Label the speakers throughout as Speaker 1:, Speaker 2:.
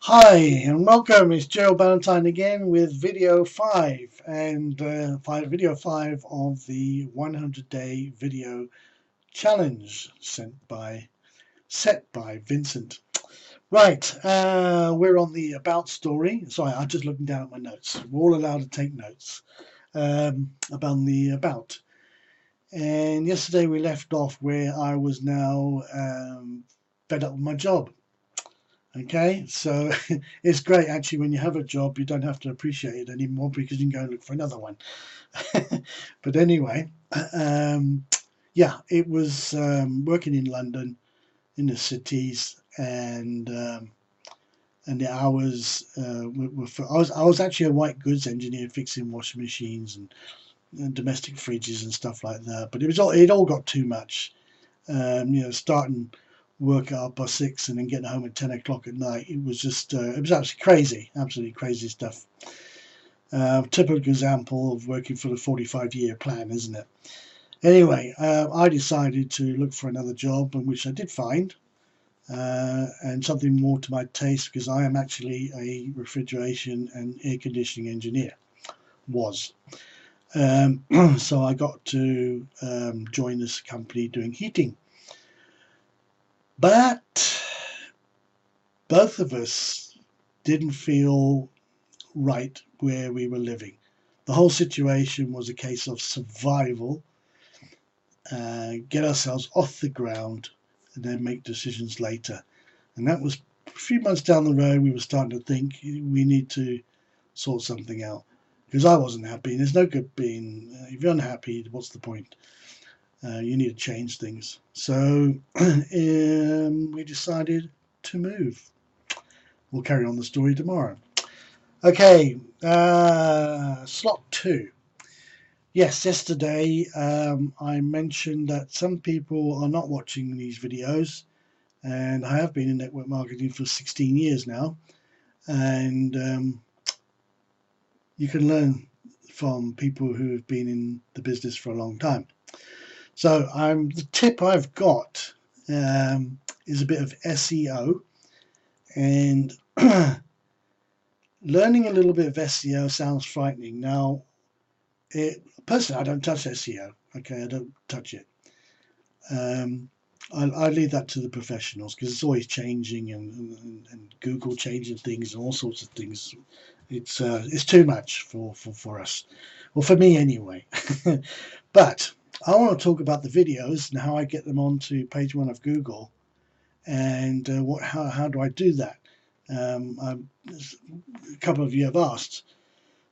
Speaker 1: Hi and welcome. It's Gerald Ballantyne again with video 5 and video 5 of the 100-day video challenge set by Vincent. Right, we're on the about story. Sorry, I'm just looking down at my notes. We're all allowed to take notes about the about. And yesterday we left off where I was now fed up with my job. Okay, so it's great actually when you have a job, you don't have to appreciate it anymore because you can go and look for another one. But anyway, yeah, it was working in London, in the cities, and the hours I was actually a white goods engineer fixing washing machines and domestic fridges and stuff like that. But it all got too much. Starting work at 6:30 and then getting home at 10 o'clock at night. It was just, it was absolutely crazy stuff. Typical example of working for the 45-year plan, isn't it? Anyway, I decided to look for another job, which I did find, and something more to my taste because I am actually a refrigeration and air conditioning engineer. Was. So I got to join this company doing heating. But both of us didn't feel right where we were living. The whole situation was a case of survival, get ourselves off the ground, and then make decisions later. And that was a few months down the road. We were starting to think we need to sort something out because I wasn't happy. And there's no good being, if you're unhappy, what's the point? You need to change things. So we decided to move. We'll carry on the story tomorrow. Okay, slot 2. Yes, yesterday I mentioned that some people are not watching these videos, and I have been in network marketing for 16 years now, and you can learn from people who have been in the business for a long time. So the tip I've got is a bit of SEO, and learning a little bit of SEO sounds frightening. Now, personally, I don't touch SEO. Okay, I don't touch it. I leave that to the professionals because it's always changing and Google changing things and all sorts of things. It's too much for us, well, for me anyway. But I want to talk about the videos and how I get them onto page 1 of Google, and how do I do that? A couple of you have asked.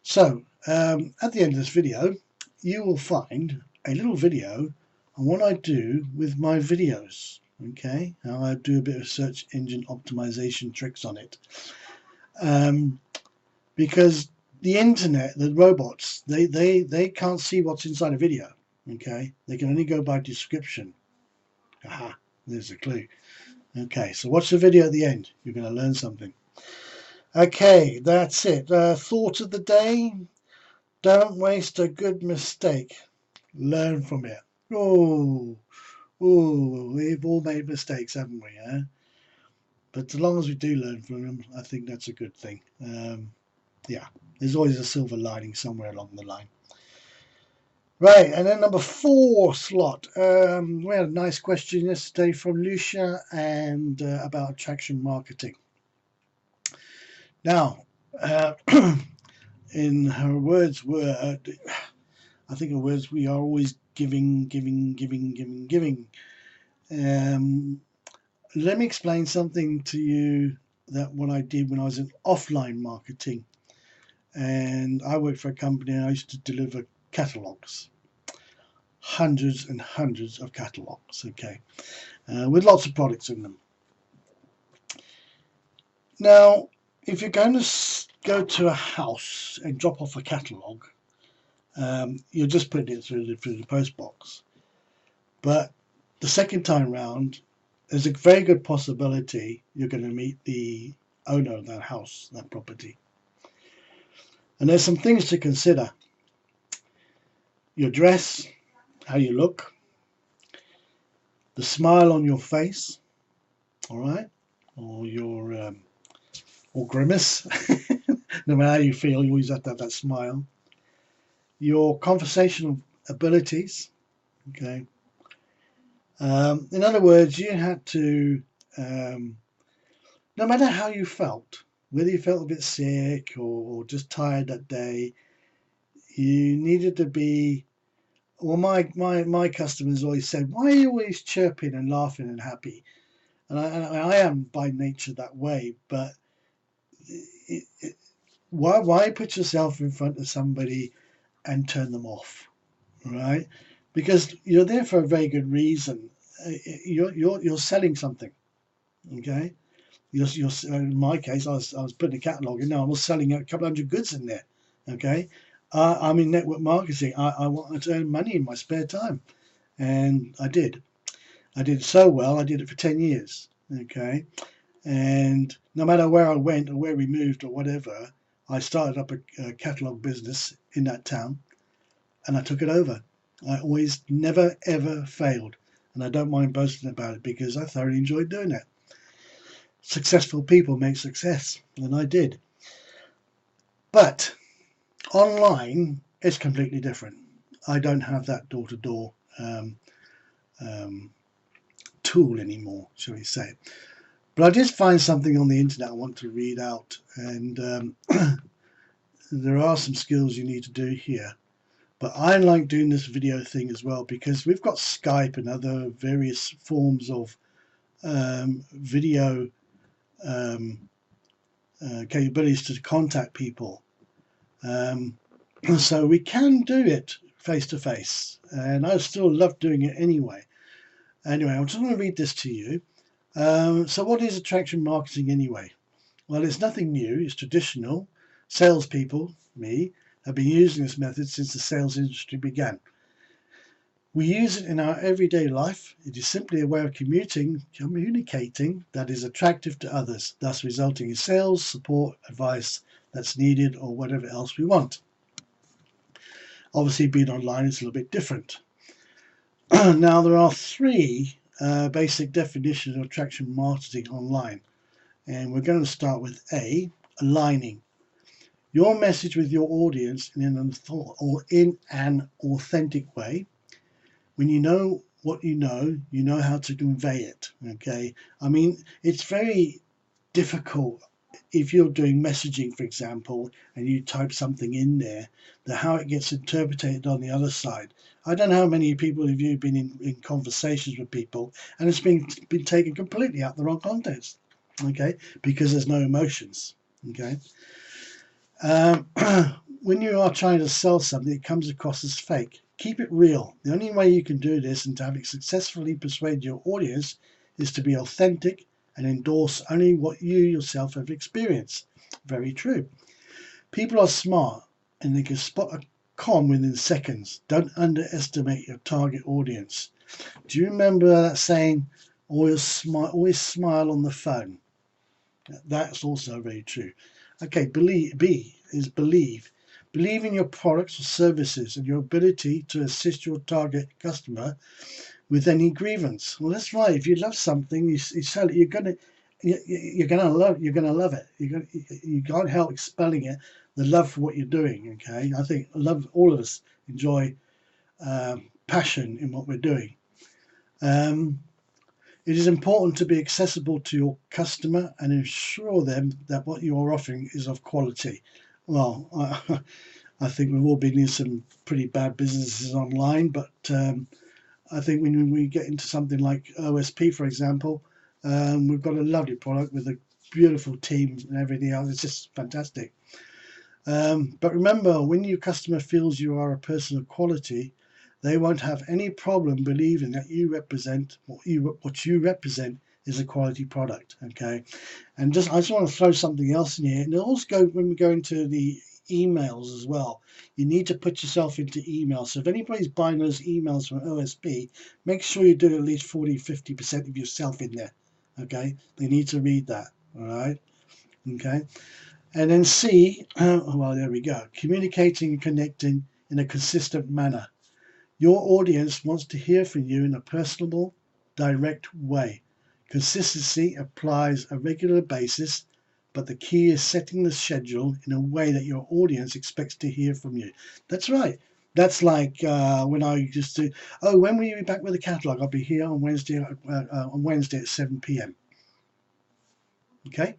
Speaker 1: So at the end of this video, you will find a little video on what I do with my videos. Okay, how I do a bit of search engine optimization tricks on it. Because the internet, the robots, they can't see what's inside a video. Okay, they can only go by description. Aha, there's a clue. Okay, so watch the video at the end. You're going to learn something. Okay, that's it. Thought of the day: don't waste a good mistake. Learn from it. Oh, we've all made mistakes, haven't we? Eh? But as long as we do learn from them, I think that's a good thing. Yeah, there's always a silver lining somewhere along the line. Right, and then number 4 slot. We had a nice question yesterday from Lucia and about attraction marketing. Now, in her words were, I think her words, we are always giving. Let me explain something to you that what I did when I was in offline marketing. And I worked for a company and I used to deliver catalogs. Hundreds and hundreds of catalogs, okay, with lots of products in them. Now, if you're going to go to a house and drop off a catalogue, you're just putting it through the post box. But the second time round, there's a very good possibility you're going to meet the owner of that house, that property. And there's some things to consider. Your dress, how you look, the smile on your face, all right, or your or grimace. No matter how you feel, you always have to have that smile. Your conversational abilities. Okay. In other words, you had to, no matter how you felt, whether you felt a bit sick or just tired that day, you needed to be. Well, my customers always said, "Why are you always chirping and laughing and happy?" And I am by nature that way, but why put yourself in front of somebody and turn them off, right? Because you're there for a very good reason. You're selling something, okay? In my case, I was putting a catalogue in. No, I was selling a couple hundred goods in there, okay? I'm in network marketing. I wanted to earn money in my spare time, and I did. I did so well. I did it for 10 years, okay? And no matter where I went or where we moved or whatever, I started up a catalogue business in that town, and I took it over. I always, never, ever failed. And I don't mind boasting about it because I thoroughly enjoyed doing it. Successful people make success, and I did. But online is completely different. I don't have that door-to-door tool anymore, shall we say. But I did find something on the internet I want to read out, and there are some skills you need to do here. But I like doing this video thing as well because we've got Skype and other various forms of video capabilities to contact people. So we can do it face to face, and I still love doing it anyway. Anyway, I'm just going to read this to you. So what is attraction marketing anyway? Well, it's nothing new. It's traditional. Salespeople, me, have been using this method since the sales industry began. We use it in our everyday life. It is simply a way of communicating that is attractive to others, thus resulting in sales, support, advice that's needed, or whatever else we want. Obviously, being online is a little bit different. Now, there are three basic definitions of attraction marketing online. And we're going to start with A, aligning your message with your audience in an authentic way. When you know what you know how to convey it. Okay, I mean, it's very difficult if you're doing messaging, for example, and you type something in there, how it gets interpreted on the other side. I don't know how many people have you been in conversations with people and it's been taken completely out of the wrong context, okay, because there's no emotions, okay. When you are trying to sell something, it comes across as fake. Keep it real. The only way you can do this and to have it successfully persuade your audience is to be authentic and endorse only what you yourself have experienced. Very true. People are smart and they can spot a con within seconds. Don't underestimate your target audience. Do you remember that saying, always smile on the phone? That's also very true. Okay, B is believe. Believe in your products or services and your ability to assist your target customer with any grievance. Well, that's right. If you love something, you sell it. You're gonna love it. You can't help expelling it. The love for what you're doing. Okay, I think all of us enjoy passion in what we're doing. It is important to be accessible to your customer and ensure them that what you are offering is of quality. Well, I think we've all been in some pretty bad businesses online, but I think when we get into something like OSP, for example, we've got a lovely product with a beautiful team and everything else. It's just fantastic. But remember, when your customer feels you are a person of quality, they won't have any problem believing that you represent what you represent is a quality product. Okay, and I just want to throw something else in here. And also when we go into the emails as well, you need to put yourself into emails. So if anybody's buying those emails from OSP, make sure you do at least 40-50% of yourself in there. Okay, they need to read that. All right. Okay. And then C, well, there we go. Communicating and connecting in a consistent manner. Your audience wants to hear from you in a personable, direct way. Consistency applies a regular basis but the key is setting the schedule in a way that your audience expects to hear from you. That's right. That's like when I used to, oh, when will you be back with the catalogue? I'll be here on Wednesday at 7 p.m. Okay.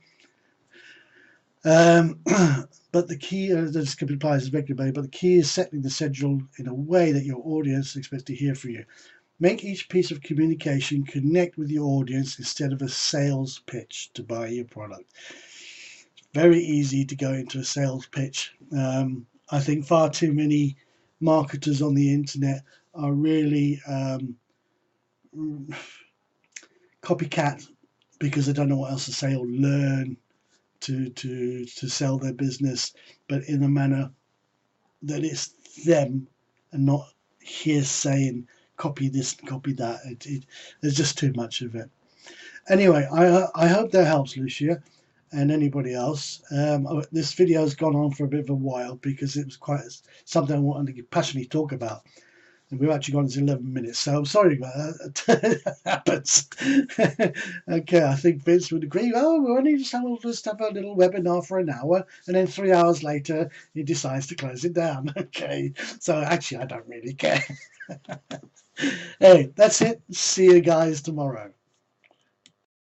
Speaker 1: But the key, this can be applied as regularly, but the key is setting the schedule in a way that your audience expects to hear from you. Make each piece of communication connect with your audience instead of a sales pitch to buy your product. It's very easy to go into a sales pitch. I think far too many marketers on the internet are really copycat because they don't know what else to say or learn to sell their business, but in a manner that it's them and not hearsay and copy this and copy that. There's just too much of it. Anyway, I hope that helps, Lucia, and anybody else. This video has gone on for a bit of a while because it was quite something I wanted to passionately talk about. And we've actually gone into 11 minutes, so I'm sorry about that. It happens. Okay, I think Vince would agree. Oh, we'll just have a little webinar for an hour, and then 3 hours later, he decides to close it down. Okay, so actually, I don't really care. Hey, that's it. See you guys tomorrow.